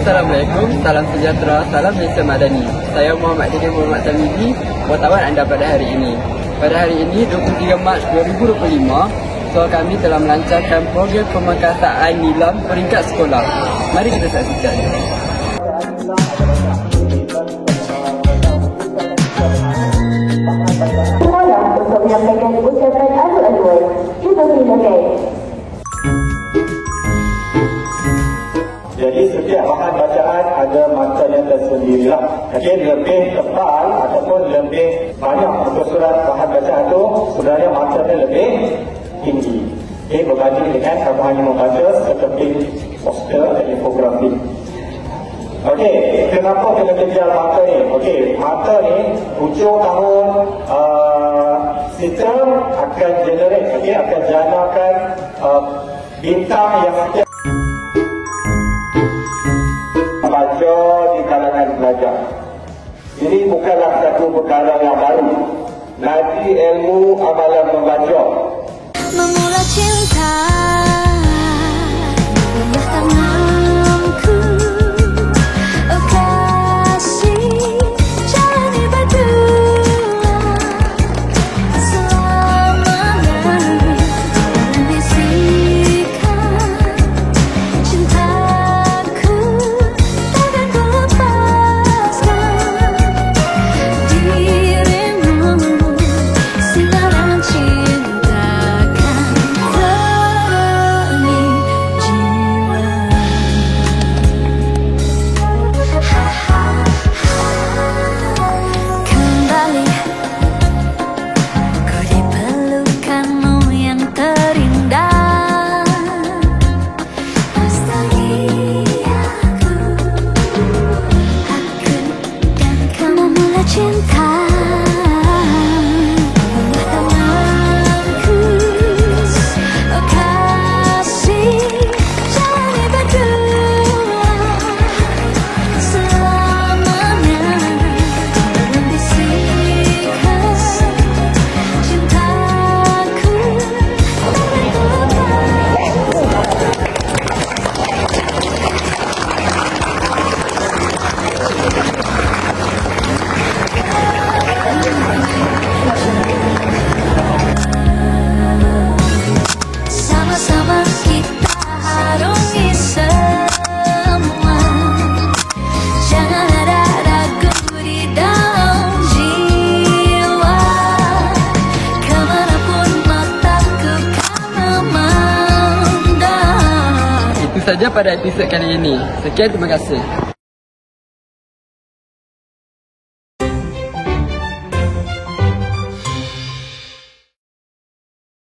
Assalamualaikum, salam sejahtera, salam Malaysia Madani. Saya Muhammad Didi Muhammad Tamidi, wartawan anda pada hari ini. Pada hari ini, 23 Mac 2025, sekolah kami telah melancarkan program pemangkasaan nilam peringkat sekolah. Mari kita saksikan. Sekolah untuk menyampaikan ucapan adu-aduan. Cuba silakan. Jadi setiap bahan bacaan ada matanya tersendirilah. Okey, lebih tebal ataupun lebih banyak untuk surat bahan bacaan itu sebenarnya matanya lebih tinggi. Okey, berbanding dengan kamu hanya membaca seperti poster atau infografik. Okey, kenapa kena kejar mata ni? Okey, mata ni hujung tahun sistem akan generate, okey, akan janakan bintang yang setiap baca di kalangan pelajar. Ini bukanlah satu perkara yang baru. Nanti ilmu amalan membaca. Memula cinta dengan tanganku. Oh kasih, jalani berdua selamanya. Dalam bisikan cintaku, takkan ku lepaskan dirimu. Singaran cintakan demi jiwa. Kembali ku di pelukanmu yang terindah. Nostalgiaku, aku dan kamu memula cinta. Tanganku, oh kasih, jalani berdua selamanya. Dalam bisikan cintaku, takkan ku sama-sama kita harungi semua. Jangan ada ragu di dalam jiwa. Kemanapun mataku kan memandang. Itu saja pada episod kali ini. Sekian, terima kasih.